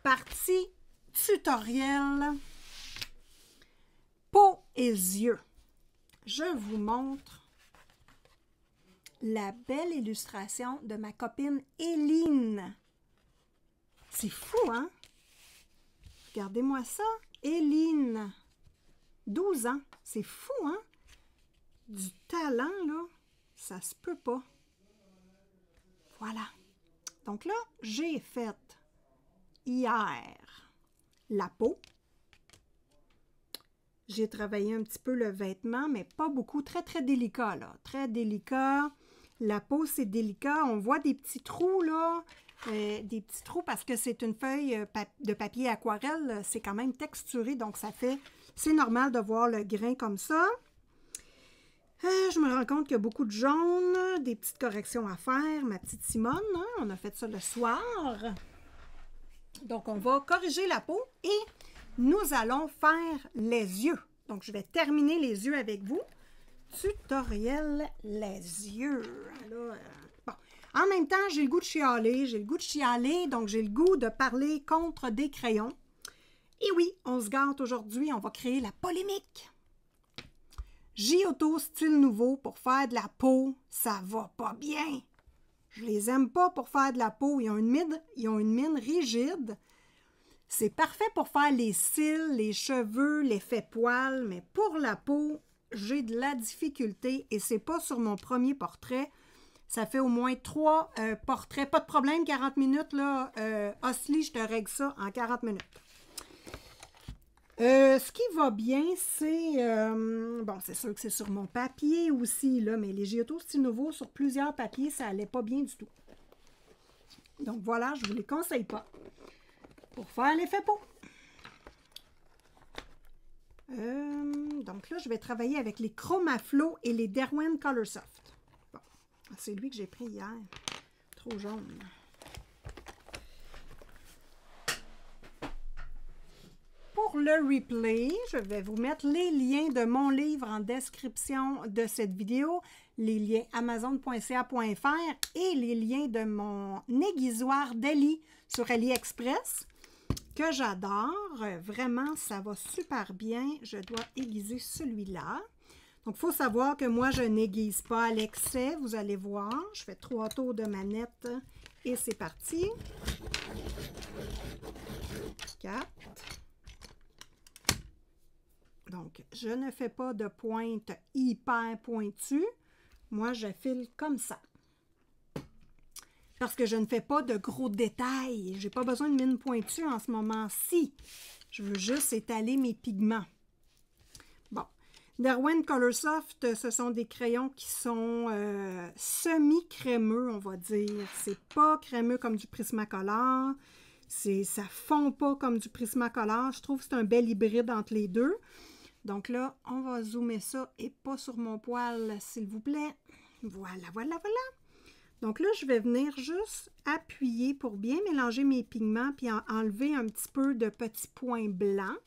Partie tutoriel peau et yeux. Je vous montre la belle illustration de ma copine Éline. C'est fou, hein? Regardez-moi ça. Éline, 12 ans. C'est fou, hein? Du talent, là, ça se peut pas. Voilà. Donc là, j'ai fait hier la peau. J'ai travaillé un petit peu le vêtement, mais pas beaucoup. Très, très délicat, là. Très délicat. La peau, c'est délicat. On voit des petits trous, là. Des petits trous parce que c'est une feuille de papier aquarelle. C'est quand même texturé, donc ça fait... C'est normal de voir le grain comme ça. Je me rends compte qu'il y a beaucoup de jaune, des petites corrections à faire. Ma petite Simone, hein, on a fait ça le soir. Donc, on va corriger la peau et nous allons faire les yeux. Donc, je vais terminer les yeux avec vous. Tutoriel les yeux. Là, bon. En même temps, j'ai le goût de chialer. Donc, j'ai le goût de parler contre des crayons. Et oui, on se gâte aujourd'hui, on va créer la polémique. Giotto style nouveau pour faire de la peau, ça va pas bien. Je les aime pas pour faire de la peau. Ils ont une mine rigide. C'est parfait pour faire les cils, les cheveux, l'effet poil, mais pour la peau, j'ai de la difficulté et c'est pas sur mon premier portrait. Ça fait au moins 3 portraits. Pas de problème, 40 minutes, là. Osli, je te règle ça en 40 minutes. Ce qui va bien, c'est... bon, c'est sûr que c'est sur mon papier aussi, là, mais les Giotto style nouveau sur plusieurs papiers, ça allait pas bien du tout. Donc voilà, je ne vous les conseille pas pour faire l'effet peau. Donc là, je vais travailler avec les Chromaflow et les Derwent Colorsoft. Bon, c'est lui que j'ai pris hier. Trop jaune. Pour le replay, je vais vous mettre les liens de mon livre en description de cette vidéo, les liens amazon.ca.fr et les liens de mon aiguisoir d'Ali sur AliExpress que j'adore. Vraiment, ça va super bien. Je dois aiguiser celui-là. Donc, il faut savoir que moi, je n'aiguise pas à l'excès. Vous allez voir. Je fais 3 tours de manette et c'est parti. 4. Donc, je ne fais pas de pointe hyper pointue. Moi, je file comme ça. Parce que je ne fais pas de gros détails. Je n'ai pas besoin de mine pointue en ce moment-ci. Je veux juste étaler mes pigments. Bon. Derwent Colorsoft, ce sont des crayons qui sont semi-crémeux, on va dire. C'est pas crémeux comme du Prismacolor. Ça fond pas comme du Prismacolor. Je trouve que c'est un bel hybride entre les deux. Donc là, on va zoomer ça et pas sur mon poil, s'il vous plaît. Voilà, voilà, voilà. Donc là, je vais venir juste appuyer pour bien mélanger mes pigments puis enlever un petit peu de petits points blancs.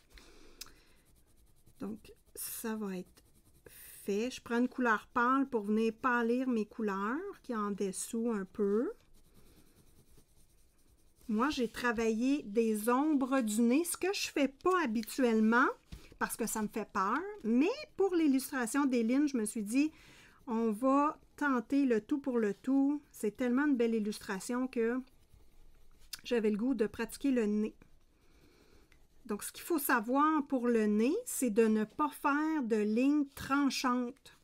Donc, ça va être fait. Je prends une couleur pâle pour venir pâlir mes couleurs qui est en dessous un peu. Moi, j'ai travaillé des ombres du nez, ce que je ne fais pas habituellement parce que ça me fait peur. Mais pour l'illustration d'Éline, je me suis dit, on va tenter le tout pour le tout. C'est tellement une belle illustration que j'avais le goût de pratiquer le nez. Donc, ce qu'il faut savoir pour le nez, c'est de ne pas faire de ligne tranchante.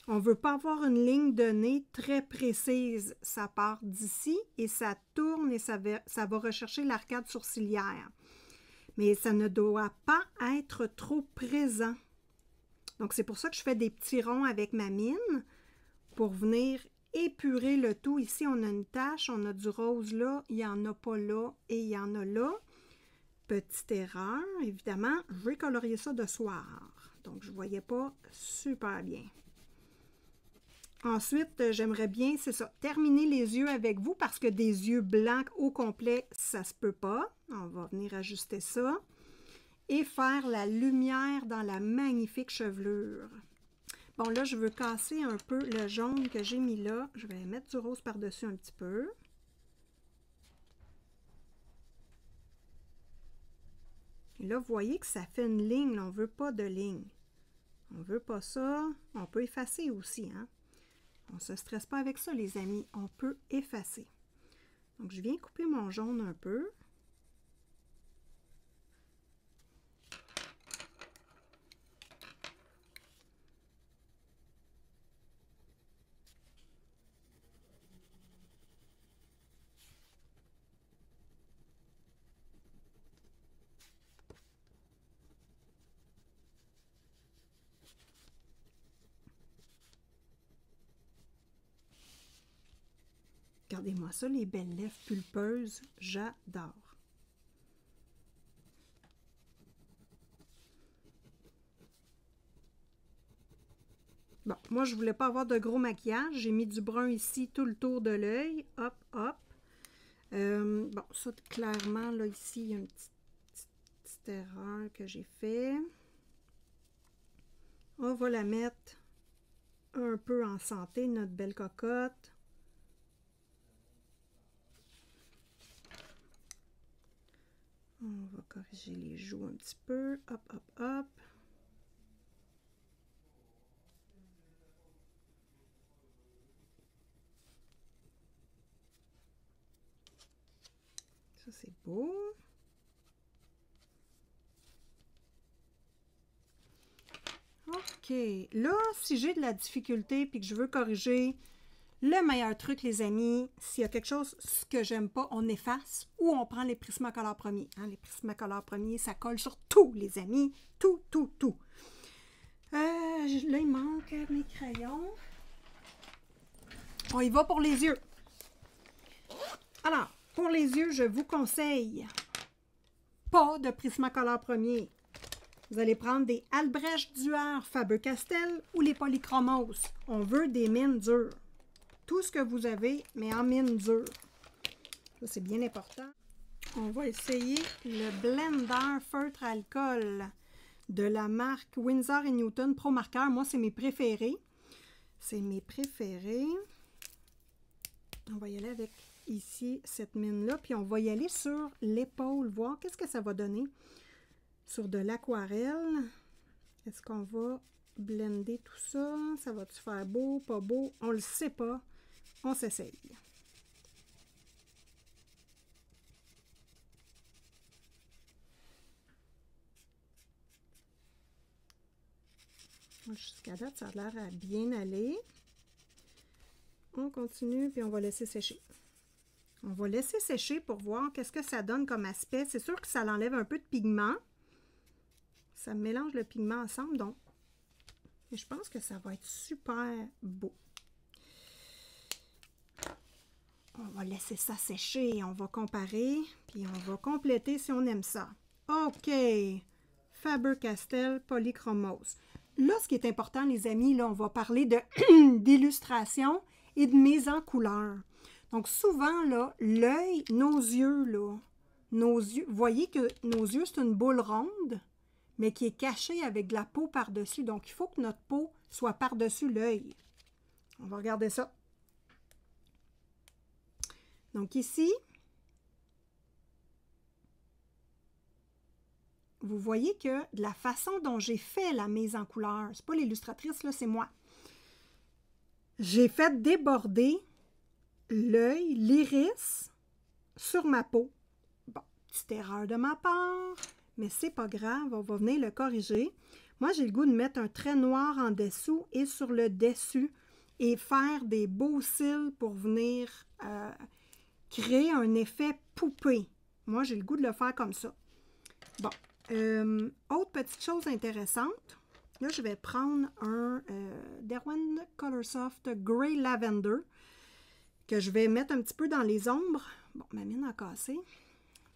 On ne veut pas avoir une ligne de nez très précise. Ça part d'ici et ça tourne et ça va rechercher l'arcade sourcilière. Mais ça ne doit pas être trop présent. Donc, c'est pour ça que je fais des petits ronds avec ma mine pour venir épurer le tout. Ici, on a une tache, on a du rose là, il n'y en a pas là et il y en a là. Petite erreur, évidemment, je vais colorier ça de soir. Donc, je ne voyais pas super bien. Ensuite, j'aimerais bien, c'est ça, terminer les yeux avec vous parce que des yeux blancs au complet, ça se peut pas. On va venir ajuster ça. Et faire la lumière dans la magnifique chevelure. Bon, là, je veux casser un peu le jaune que j'ai mis là. Je vais mettre du rose par-dessus un petit peu. Et là, vous voyez que ça fait une ligne. Là, on ne veut pas de ligne. On ne veut pas ça. On peut effacer aussi, hein? On ne se stresse pas avec ça, les amis. On peut effacer. Donc, je viens couper mon jaune un peu. Regardez-moi ça, les belles lèvres pulpeuses. J'adore. Bon, moi, je voulais pas avoir de gros maquillage. J'ai mis du brun ici tout le tour de l'œil. Hop, hop. Bon, ça, clairement, là, ici, il y a une petite erreur que j'ai fait. On va la mettre un peu en santé, notre belle cocotte. On va corriger les joues un petit peu. Hop, hop, hop. Ça, c'est beau. OK. Là, si j'ai de la difficulté et que je veux corriger, le meilleur truc, les amis, s'il y a quelque chose que j'aime pas, on efface ou on prend les Prismacolor premiers. Hein, les Prismacolor premiers, ça colle sur tout, les amis. Tout, tout, tout. Là, il manque mes crayons. On y va pour les yeux. Alors, pour les yeux, je vous conseille pas de Prismacolor premier. Vous allez prendre des Albrecht Dürer Faber-Castell ou les Polychromos. On veut des mines dures. Tout ce que vous avez, mais en mine dure. Ça, c'est bien important. On va essayer le Blender Feutre Alcool de la marque Winsor & Newton Pro Marker. Moi, c'est mes préférés. C'est mes préférés. On va y aller avec ici cette mine-là. Puis on va y aller sur l'épaule, voir qu'est-ce que ça va donner. Sur de l'aquarelle. Est-ce qu'on va blender tout ça? Ça va-tu faire beau, pas beau? On le sait pas. On s'essaye. Jusqu'à date, ça a l'air à bien aller. On continue, puis on va laisser sécher. On va laisser sécher pour voir qu'est-ce que ça donne comme aspect. C'est sûr que ça l'enlève un peu de pigment. Ça mélange le pigment ensemble, donc je pense que ça va être super beau. On va laisser ça sécher, on va comparer, puis on va compléter si on aime ça. OK, Faber-Castell Polychromos. Là, ce qui est important, les amis, là, on va parler d'illustration et de mise en couleur. Donc, souvent, là, l'œil, nos yeux, vous voyez que nos yeux, c'est une boule ronde, mais qui est cachée avec de la peau par-dessus. Donc, il faut que notre peau soit par-dessus l'œil. On va regarder ça. Donc, ici, vous voyez que de la façon dont j'ai fait la mise en couleur, c'est pas l'illustratrice, là, c'est moi. J'ai fait déborder l'œil, l'iris, sur ma peau. Bon, petite erreur de ma part, mais c'est pas grave, on va venir le corriger. Moi, j'ai le goût de mettre un trait noir en dessous et sur le dessus et faire des beaux cils pour venir créer un effet poupée. Moi, j'ai le goût de le faire comme ça. Bon, autre petite chose intéressante. Là, je vais prendre un Derwent Colorsoft Grey Lavender que je vais mettre un petit peu dans les ombres. Bon, ma mine a cassé.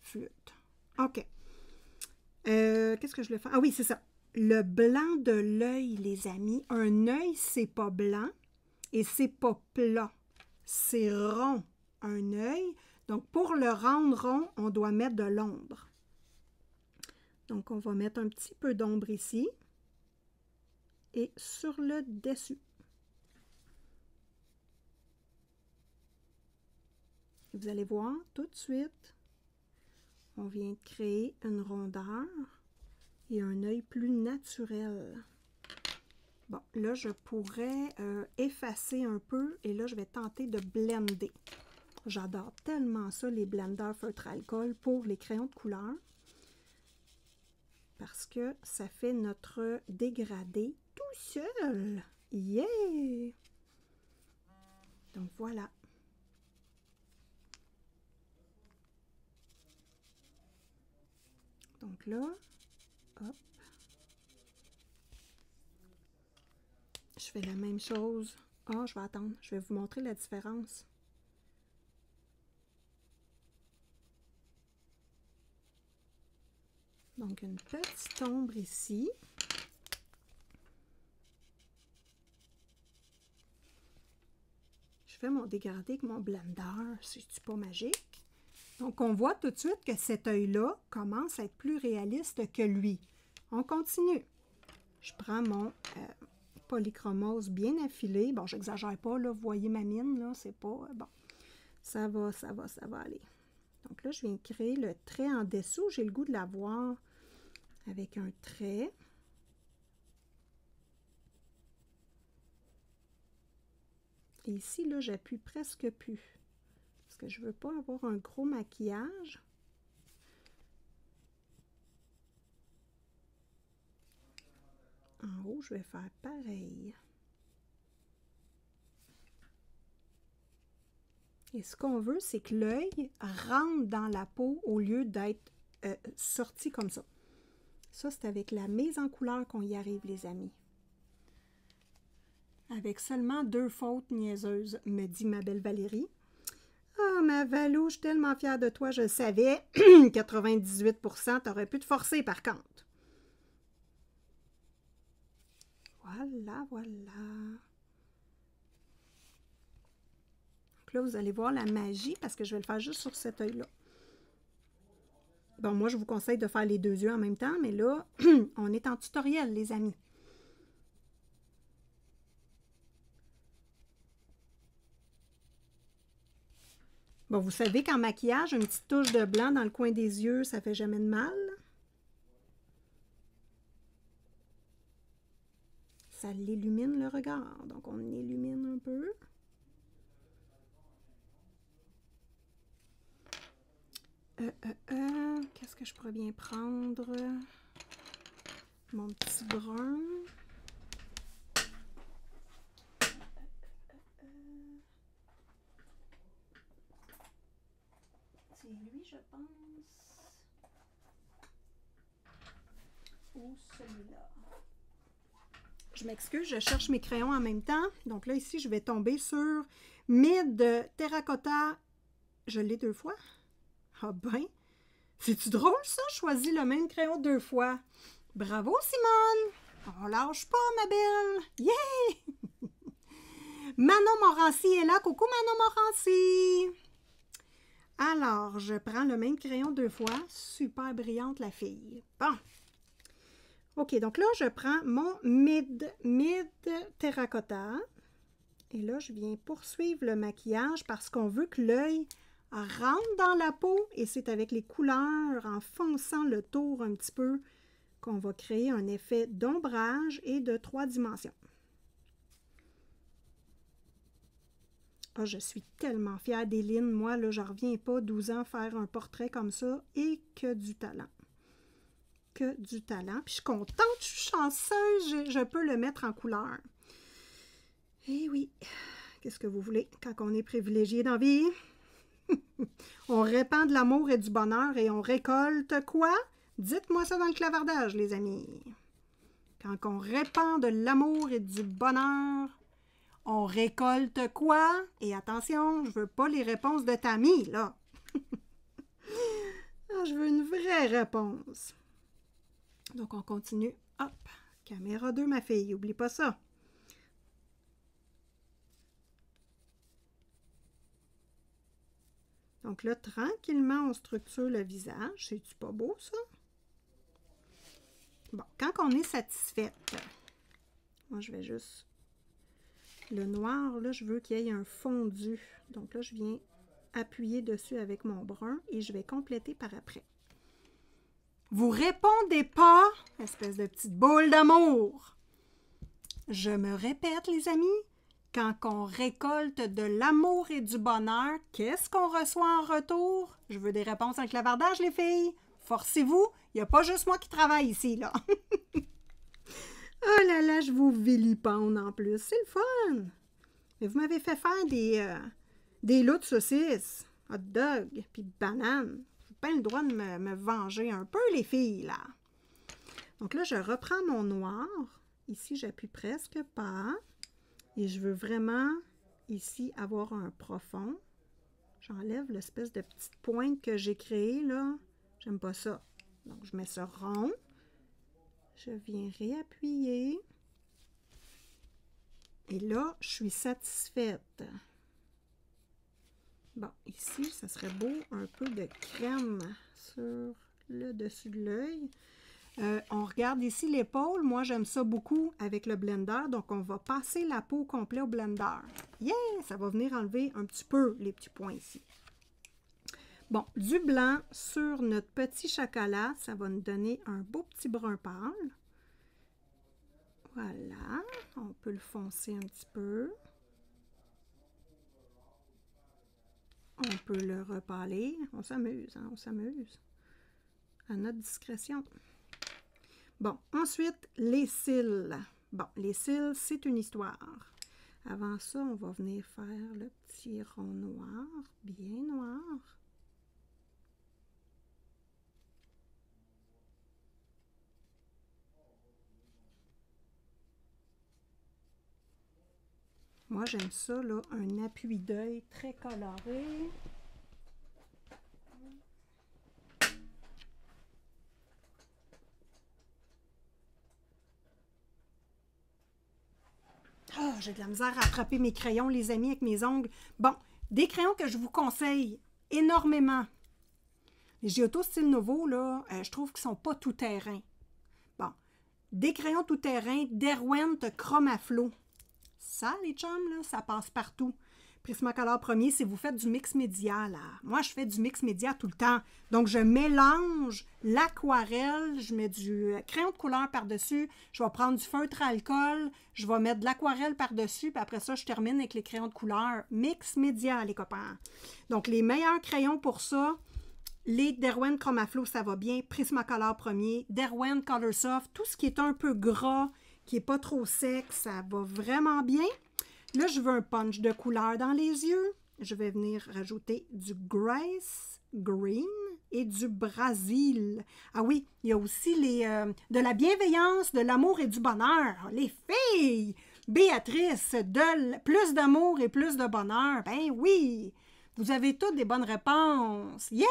Flûte. OK. Qu'est-ce que je vais faire? Ah oui, c'est ça. Le blanc de l'œil, les amis. Un œil, c'est pas blanc et c'est pas plat. C'est rond, un œil. Donc, pour le rendre rond, on doit mettre de l'ombre. Donc, on va mettre un petit peu d'ombre ici et sur le dessus. Vous allez voir tout de suite, on vient créer une rondeur et un œil plus naturel. Bon, là, je pourrais effacer un peu et là, je vais tenter de blender. J'adore tellement ça, les blenders feutre alcool pour les crayons de couleur. Parce que ça fait notre dégradé tout seul. Yeah! Donc, voilà. Donc là, hop. Je fais la même chose. Ah, je vais attendre. Je vais vous montrer la différence. Donc, une petite ombre ici. Je fais mon dégradé avec mon blender. C'est-tu pas magique? Donc, on voit tout de suite que cet œil-là commence à être plus réaliste que lui. On continue. Je prends mon polychromose bien affilé. Bon, j'exagère pas, là. Vous voyez ma mine, là. C'est pas... bon, ça va aller. Donc là, je viens créer le trait en dessous. J'ai le goût de l'avoir avec un trait. Et ici, là, j'appuie presque plus. Parce que je ne veux pas avoir un gros maquillage. En haut, je vais faire pareil. Et ce qu'on veut, c'est que l'œil rentre dans la peau au lieu d'être sorti comme ça. Ça, c'est avec la mise en couleur qu'on y arrive, les amis. Avec seulement 2 fautes niaiseuses, me dit ma belle Valérie. Ah, ma Valou, je suis tellement fière de toi, je le savais. 98%, t'aurais pu te forcer par contre. Voilà, voilà. Donc là, vous allez voir la magie parce que je vais le faire juste sur cet œil-là. Bon, moi, je vous conseille de faire les 2 yeux en même temps, mais là, on est en tutoriel, les amis. Bon, vous savez qu'en maquillage, une petite touche de blanc dans le coin des yeux, ça fait jamais de mal. Ça l'illumine le regard. Donc, on illumine un peu. Qu'est-ce que je pourrais bien prendre? Mon petit brun. C'est lui, je pense. Ou celui-là. Je m'excuse, je cherche mes crayons en même temps. Donc là, ici, je vais tomber sur Mid Terracotta. Je l'ai 2 fois. Ah ben, c'est-tu drôle ça? Choisis le même crayon 2 fois. Bravo, Simone! On lâche pas, ma belle! Yeah! Manon Morancy est là. Coucou, Manon Morancy! Alors, je prends le même crayon 2 fois. Super brillante, la fille. Bon. OK, donc là, je prends mon Mid Terracotta. Et là, je viens poursuivre le maquillage parce qu'on veut que l'œil rentre dans la peau. Et c'est avec les couleurs, en fonçant le tour un petit peu, qu'on va créer un effet d'ombrage et de 3 dimensions. Ah, je suis tellement fière d'Éline. Moi, là, je ne reviens pas 12 ans faire un portrait comme ça. Et que du talent. Que du talent. Puis je suis contente, je suis chanceuse, je peux le mettre en couleur. Eh oui, qu'est-ce que vous voulez quand on est privilégié dans la vie? On répand de l'amour et du bonheur et on récolte quoi? Dites-moi ça dans le clavardage, les amis. Quand on répand de l'amour et du bonheur, on récolte quoi? Et attention, je veux pas les réponses de Tammy, là. Ah, je veux une vraie réponse. Donc, on continue. Hop, caméra 2, ma fille, oublie pas ça. Donc là, tranquillement, on structure le visage. C'est-tu pas beau, ça? Bon, quand on est satisfaite, moi, je vais juste... Le noir, là, je veux qu'il y ait un fondu. Donc là, je viens appuyer dessus avec mon brun et je vais compléter par après. Vous répondez pas, espèce de petite boule d'amour. Je me répète, les amis, quand on récolte de l'amour et du bonheur, qu'est-ce qu'on reçoit en retour? Je veux des réponses en clavardage, les filles. Forcez-vous, il n'y a pas juste moi qui travaille ici, là. Oh là là, je vous vilipende en plus. C'est le fun. Mais vous m'avez fait faire des lots de saucisses, hot dog, puis bananes. J'ai pas le droit de me venger un peu, les filles, là. Donc là, je reprends mon noir. Ici, j'appuie presque pas. Et je veux vraiment, ici, avoir un profond. J'enlève l'espèce de petite pointe que j'ai créée, là. J'aime pas ça. Donc, je mets ça rond. Je viens réappuyer. Et là, je suis satisfaite. Bon, ici, ça serait beau un peu de crème sur le dessus de l'œil. On regarde ici l'épaule. Moi, j'aime ça beaucoup avec le blender. Donc, on va passer la peau au complet au blender. Yeah! Ça va venir enlever un petit peu les petits points ici. Bon, du blanc sur notre petit chocolat. Ça va nous donner un beau petit brun pâle. Voilà. On peut le foncer un petit peu. On peut le repâler. On s'amuse, hein? On s'amuse. À notre discrétion. Bon, ensuite, les cils. Bon, les cils, c'est une histoire. Avant ça, on va venir faire le petit rond noir, bien noir. Moi, j'aime ça, là, un appui d'œil très coloré. Ah, j'ai de la misère à attraper mes crayons, les amis, avec mes ongles. Bon, des crayons que je vous conseille énormément. Les Giotto Style Nouveau, là, je trouve qu'ils ne sont pas tout terrain. Bon, des crayons tout terrain, Derwent Chromaflow. Ça, les chums, là, ça passe partout. Prismacolor premier, si vous faites du mix média, là. Moi, je fais du mix média tout le temps. Donc, je mélange l'aquarelle, je mets du crayon de couleur par-dessus, je vais prendre du feutre à alcool, je vais mettre de l'aquarelle par-dessus, puis après ça, je termine avec les crayons de couleur. Mix média, les copains. Donc, les meilleurs crayons pour ça, les Derwent Chromaflow, ça va bien. Prismacolor premier, Derwent Color Soft, tout ce qui est un peu gras, qui n'est pas trop sec, ça va vraiment bien. Là, je veux un punch de couleur dans les yeux. Je vais venir rajouter du Grace Green et du Brésil. Ah oui, il y a aussi de la bienveillance, de l'amour et du bonheur. Les filles! Béatrice, plus d'amour et plus de bonheur. Ben oui! Vous avez toutes des bonnes réponses. Yeah!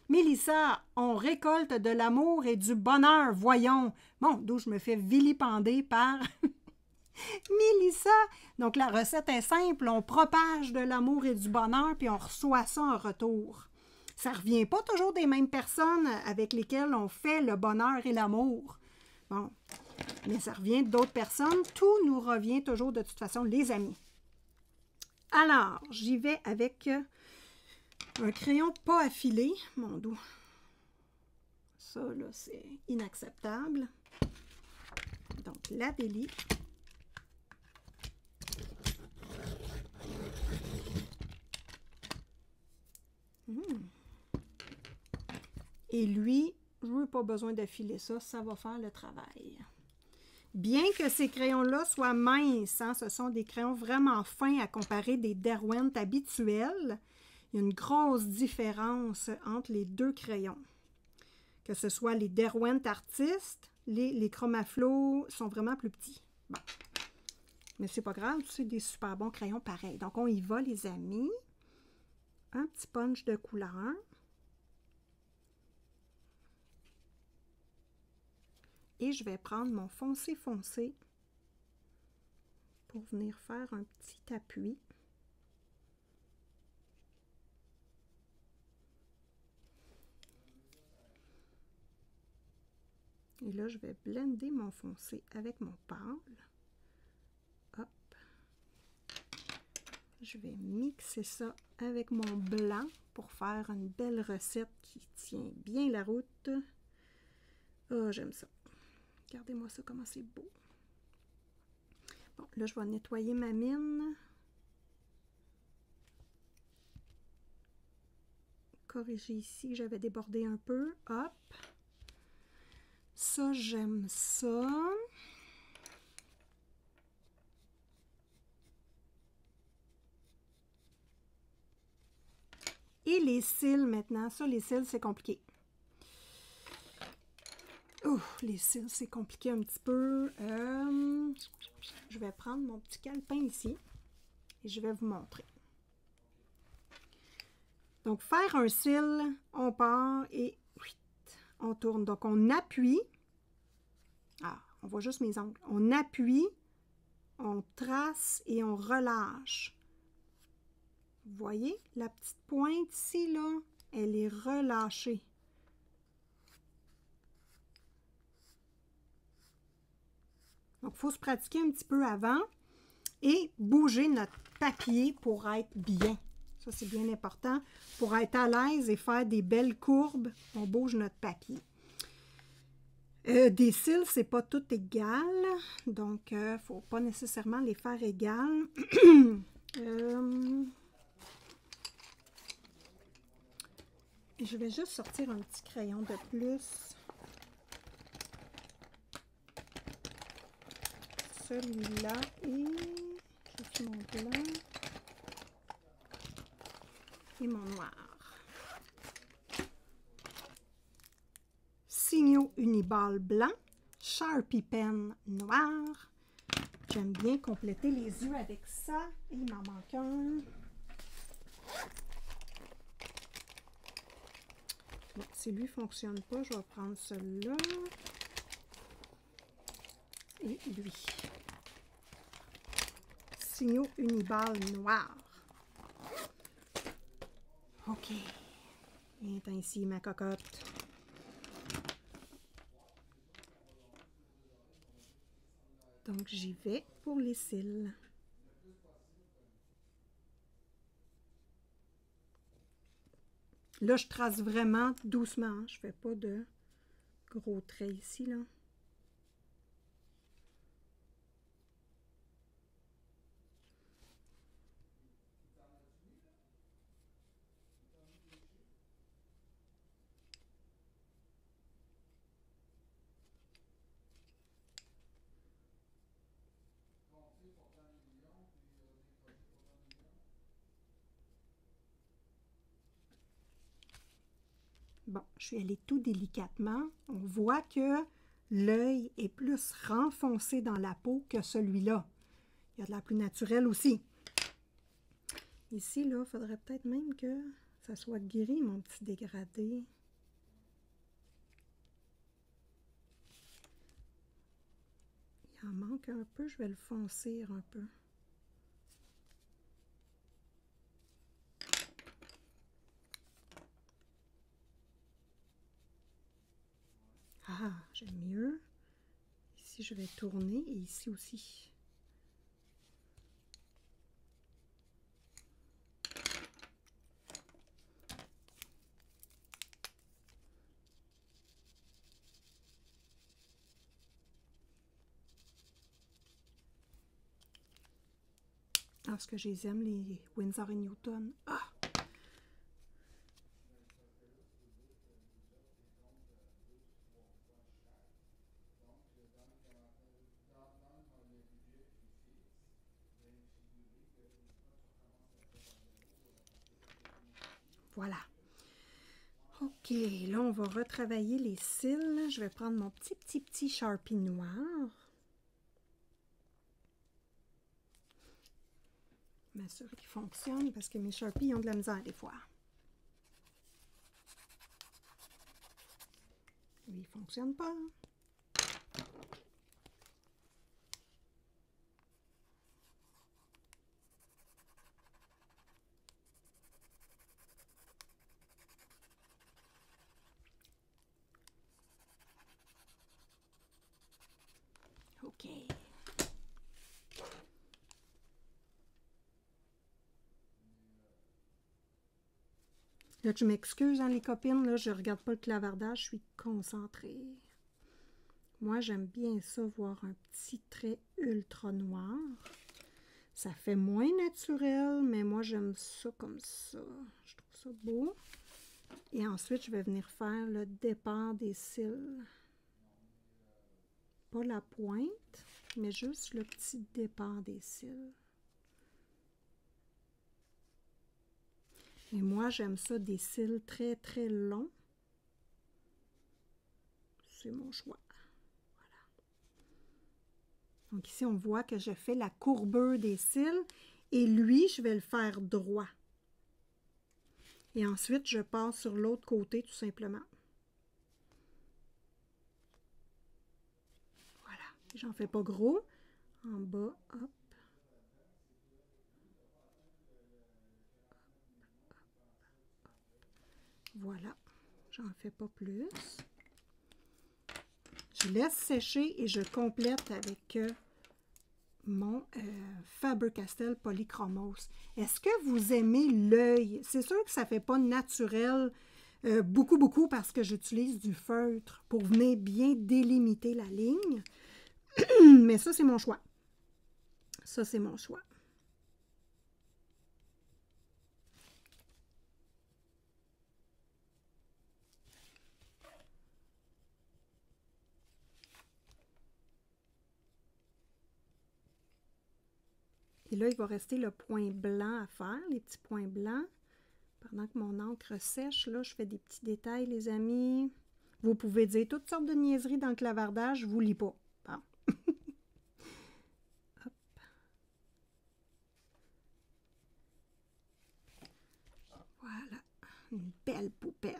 Mélissa, on récolte de l'amour et du bonheur, voyons. Bon, d'où je me fais vilipender par Mélissa. Donc, la recette est simple. On propage de l'amour et du bonheur, puis on reçoit ça en retour. Ça ne revient pas toujours des mêmes personnes avec lesquelles on fait le bonheur et l'amour. Bon, mais ça revient d'autres personnes. Tout nous revient toujours de toute façon, les amis. Alors, j'y vais avec un crayon pas affilé. Mon doux. Ça, là, c'est inacceptable. Donc, la Deli. Et lui, je n'ai pas besoin d'affiler ça, ça va faire le travail. Bien que ces crayons-là soient minces, hein, ce sont des crayons vraiment fins à comparer des Derwent habituels. Il y a une grosse différence entre les deux crayons. Que ce soit les Derwent Artist, les Chromaflow sont vraiment plus petits. Bon. Mais c'est pas grave, c'est des super bons crayons pareils. Donc, on y va, les amis. Un petit punch de couleur. Et je vais prendre mon foncé foncé pour venir faire un petit appui. Et là, je vais blender mon foncé avec mon pâle. Hop. Je vais mixer ça avec mon blanc pour faire une belle recette qui tient bien la route. Ah, j'aime ça. Regardez-moi ça, comment c'est beau. Bon, là, je vais nettoyer ma mine. Corriger ici, j'avais débordé un peu. Hop. Ça, j'aime ça. Et les cils maintenant. Ça, les cils, c'est compliqué. Ouf, les cils, c'est compliqué un petit peu. Je vais prendre mon petit calepin ici et je vais vous montrer. Donc, faire un cil, on part et on tourne. Donc, on appuie. Ah, on voit juste mes ongles. On appuie, on trace et on relâche. Vous voyez, la petite pointe ici, là, elle est relâchée. Donc, il faut se pratiquer un petit peu avant et bouger notre papier pour être bien. Ça, c'est bien important. Pour être à l'aise et faire des belles courbes, on bouge notre papier. Des cils, c'est pas tout égal. Donc, il ne faut pas nécessairement les faire égales. Je vais juste sortir un petit crayon de plus. Celui-là et juste mon blanc et mon noir. Signaux Uniball blanc, Sharpie Pen noir. J'aime bien compléter les yeux avec ça. Et il m'en manque un. Bon, si lui ne fonctionne pas, je vais prendre celui-là. Et lui. Signaux Uniball noir. OK. Viens ici, ma cocotte. Donc, j'y vais pour les cils. Là, je trace vraiment doucement. Je ne fais pas de gros traits ici, là. Bon, je suis allée tout délicatement. On voit que l'œil est plus renfoncé dans la peau que celui-là. Il y a de la plus naturelle aussi. Ici, là, il faudrait peut-être même que ça soit gris, mon petit dégradé. Il en manque un peu, je vais le foncer un peu. Ah, j'aime mieux. Ici, je vais tourner et ici aussi. Ah, ce que je les aime, les Winsor & Newton. Ah! Voilà. OK, là, on va retravailler les cils. Je vais prendre mon petit Sharpie noir. M'assurer qu'il fonctionne parce que mes Sharpies ont de la misère des fois. Lui, il ne fonctionne pas. OK. Là, je m'excuse, hein, les copines, là, je ne regarde pas le clavardage, je suis concentrée. Moi, j'aime bien ça, voir un petit trait ultra noir. Ça fait moins naturel, mais moi, j'aime ça comme ça. Je trouve ça beau. Et ensuite, je vais venir faire le départ des cils. Pas la pointe, mais juste le petit départ des cils. Et moi, j'aime ça des cils très, très longs. C'est mon choix. Voilà. Donc ici, on voit que je fais la courbure des cils et lui, je vais le faire droit. Et ensuite, je passe sur l'autre côté tout simplement. Voilà. J'en fais pas gros. En bas, hop. Voilà. J'en fais pas plus. Je laisse sécher et je complète avec mon Faber-Castell Polychromos. Est-ce que vous aimez l'œil? C'est sûr que ça ne fait pas naturel beaucoup parce que j'utilise du feutre pour venir bien délimiter la ligne. Mais ça, c'est mon choix. Ça, c'est mon choix. Et là, il va rester le point blanc à faire, les petits points blancs. Pendant que mon encre sèche, là, je fais des petits détails, les amis. Vous pouvez dire toutes sortes de niaiseries dans le clavardage, je ne vous lis pas. Bon. Hop. Voilà, une belle poupette.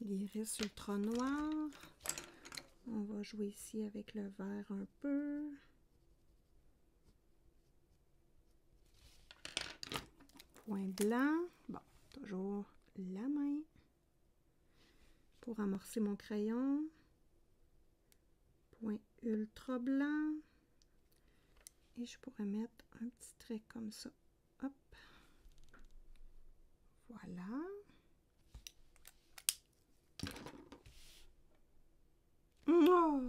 L'iris ultra noir. On va jouer ici avec le vert un peu. Point blanc. Bon, toujours la main. Pour amorcer mon crayon. Point ultra blanc. Et je pourrais mettre un petit trait comme ça. Hop. Voilà. Oh!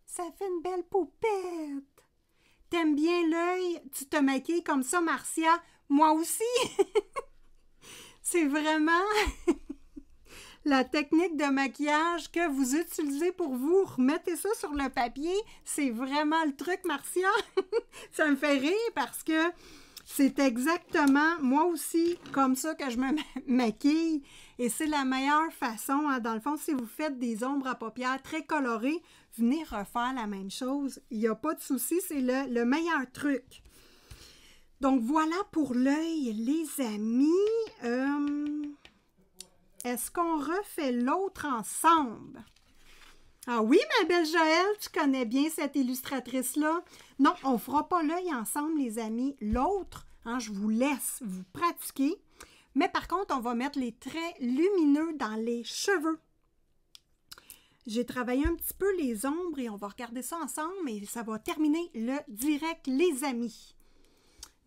Ça fait une belle poupette! T'aimes bien l'œil? Tu te maquilles comme ça, Marcia? Moi aussi! C'est vraiment la technique de maquillage que vous utilisez pour vous. Remettez ça sur le papier. C'est vraiment le truc, Marcia. Ça me fait rire parce que c'est exactement, moi aussi, comme ça que je me maquille. Et c'est la meilleure façon. Hein. Dans le fond, si vous faites des ombres à paupières très colorées, venez refaire la même chose. Il n'y a pas de souci, c'est le meilleur truc. Donc, voilà pour l'œil, les amis. Est-ce qu'on refait l'autre ensemble? Ah oui, ma belle Joëlle, tu connais bien cette illustratrice-là. Non, on ne fera pas l'œil ensemble, les amis. L'autre, hein, je vous laisse vous pratiquer. Mais par contre, on va mettre les traits lumineux dans les cheveux. J'ai travaillé un petit peu les ombres et on va regarder ça ensemble et ça va terminer le direct, les amis.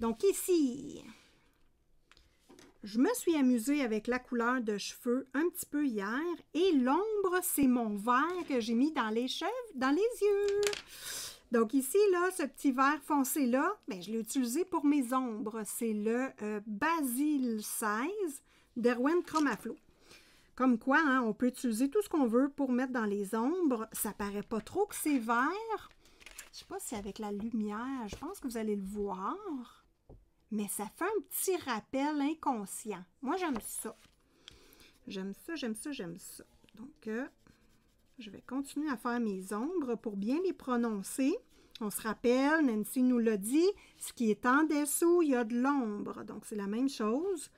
Donc ici, je me suis amusée avec la couleur de cheveux un petit peu hier et l'ombre, c'est mon vert que j'ai mis dans les cheveux, dans les yeux. Donc ici, là, ce petit vert foncé-là, ben, je l'ai utilisé pour mes ombres. C'est le Basil 16 d'Erwan Chromaflo. Comme quoi, hein, on peut utiliser tout ce qu'on veut pour mettre dans les ombres. Ça paraît pas trop que c'est vert. Je sais pas si avec la lumière, je pense que vous allez le voir. Mais ça fait un petit rappel inconscient. Moi, j'aime ça. J'aime ça, j'aime ça, j'aime ça. Donc, je vais continuer à faire mes ombres pour bien les prononcer. On se rappelle, Nancy nous l'a dit, ce qui est en dessous, il y a de l'ombre. Donc, c'est la même chose.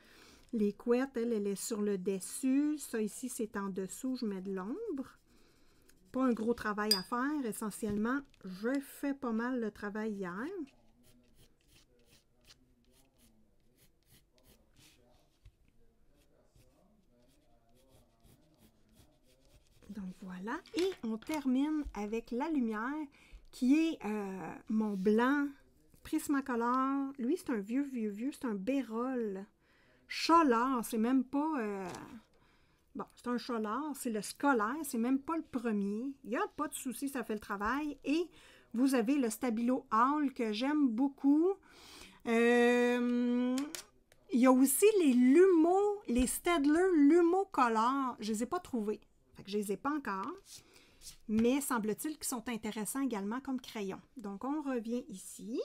Les couettes, elle est sur le dessus. Ça ici, c'est en dessous, je mets de l'ombre. Pas un gros travail à faire. Essentiellement, je fais pas mal le travail hier. Donc voilà, et on termine avec la lumière qui est mon blanc Prismacolor. Lui, c'est un vieux, c'est un Bérol. Cholard, c'est même pas... bon, c'est un Cholard, c'est le scolaire, c'est même pas le premier. Il n'y a pas de souci, ça fait le travail. Et vous avez le Stabilo Hall que j'aime beaucoup. Il y a aussi les Lumo, les Staedtler Lumo Color. Je ne les ai pas trouvés. Fait que je ne les ai pas encore. Mais semble-t-il qu'ils sont intéressants également comme crayons. Donc, on revient ici.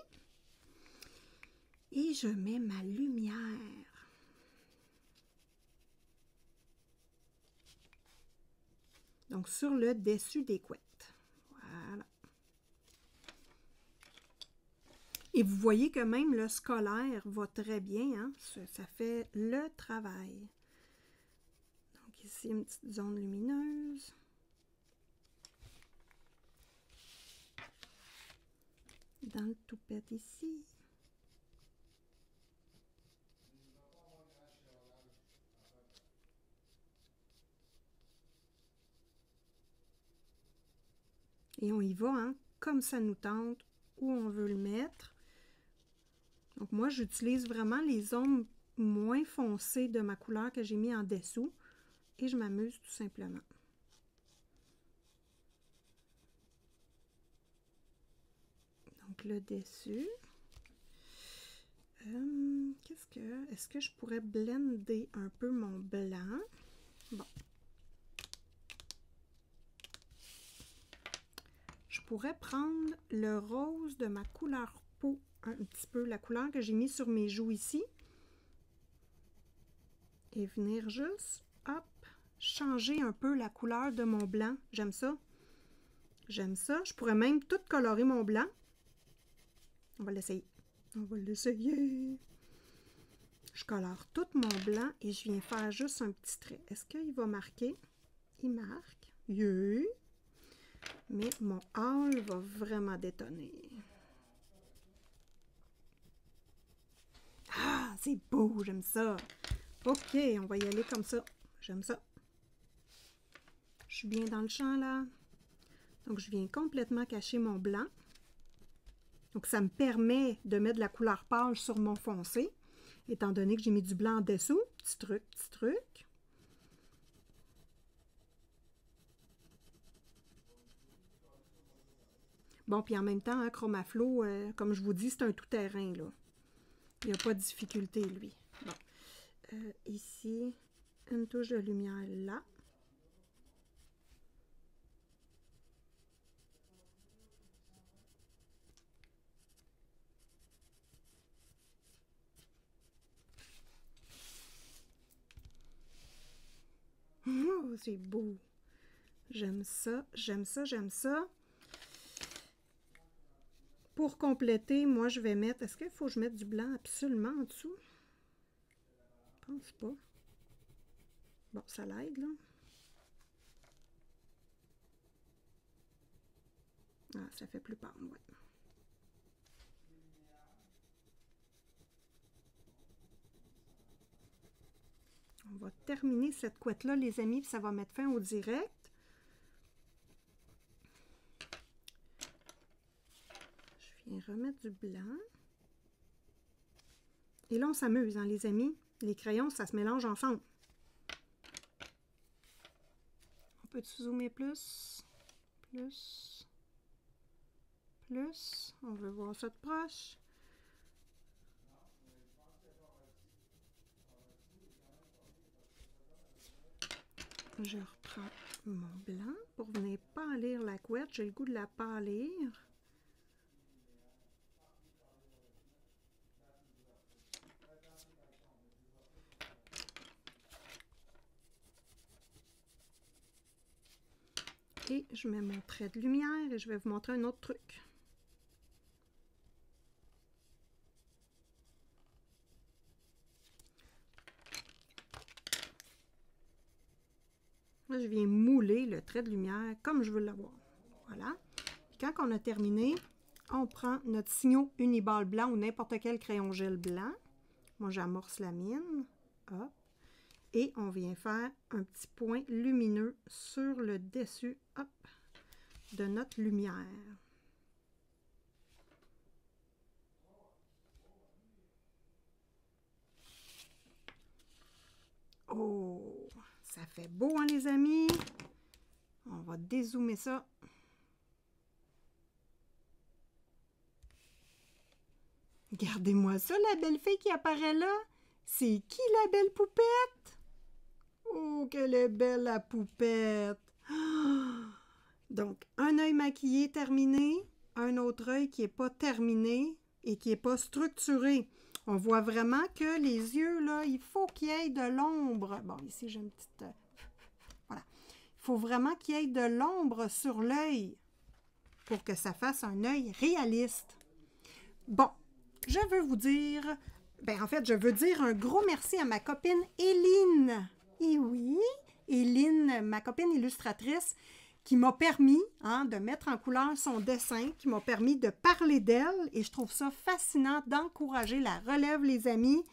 Et je mets ma lumière. Donc, sur le dessus des couettes. Voilà. Et vous voyez que même le scolaire va très bien. Hein? Ça fait le travail. Donc, ici, une petite zone lumineuse. Dans le toupette ici. Et on y va, hein, comme ça nous tente, où on veut le mettre. Donc moi, j'utilise vraiment les ombres moins foncées de ma couleur que j'ai mis en dessous. Et je m'amuse tout simplement. Donc le dessus. Est-ce que je pourrais blender un peu mon blanc? Bon. Je pourrais prendre le rose de ma couleur peau, un petit peu, la couleur que j'ai mis sur mes joues ici. Et venir juste, hop, changer un peu la couleur de mon blanc. J'aime ça. J'aime ça. Je pourrais même tout colorer mon blanc. On va l'essayer. On va l'essayer. Je colore tout mon blanc et je viens faire juste un petit trait. Est-ce qu'il va marquer? Il marque. Yeah. Mais mon hall va vraiment détonner. Ah, c'est beau, j'aime ça. OK, on va y aller comme ça. J'aime ça. Je suis bien dans le champ, là. Donc, je viens complètement cacher mon blanc. Donc, ça me permet de mettre de la couleur pâle sur mon foncé, étant donné que j'ai mis du blanc en dessous. Petit truc, petit truc. Bon, puis en même temps, hein, Chromaflo, comme je vous dis, c'est un tout-terrain, là. Il n'y a pas de difficulté, lui. Bon. Ici, une touche de lumière là. Oh, c'est beau. J'aime ça, j'aime ça, j'aime ça. Pour compléter, moi, je vais mettre... Est-ce qu'il faut que je mette du blanc absolument en dessous? Je pense pas. Bon, ça l'aide, là. Ah, ça fait plus pâle, ouais. On va terminer cette couette-là, les amis, puis ça va mettre fin au direct. Je viens remettre du blanc. Et là, on s'amuse, hein, les amis. Les crayons, ça se mélange ensemble. On peut zoomer plus, plus, plus. On veut voir ça de proche. Je reprends mon blanc pour venir pâlir la couette. J'ai le goût de la pâlir. Et je mets mon trait de lumière et je vais vous montrer un autre truc. Là, je viens mouler le trait de lumière comme je veux l'avoir. Voilà. Puis quand on a terminé, on prend notre Signo Uniball blanc ou n'importe quel crayon gel blanc. Moi, j'amorce la mine. Hop. Et on vient faire un petit point lumineux sur le dessus, hop, de notre lumière. Oh, ça fait beau, hein, les amis? On va dézoomer ça. Regardez-moi ça, la belle fille qui apparaît là. C'est qui la belle poupette? Oh, qu'elle est belle, la poupette! Donc, un œil maquillé terminé, un autre œil qui n'est pas terminé et qui n'est pas structuré. On voit vraiment que les yeux, là, il faut qu'il y ait de l'ombre. Bon, ici, j'ai une petite... voilà. Il faut vraiment qu'il y ait de l'ombre sur l'œil pour que ça fasse un œil réaliste. Bon, je veux vous dire... en fait, je veux dire un gros merci à ma copine Éline. Et oui, Éline, ma copine illustratrice, qui m'a permis de mettre en couleur son dessin, qui m'a permis de parler d'elle. Et je trouve ça fascinant d'encourager la relève, les amis.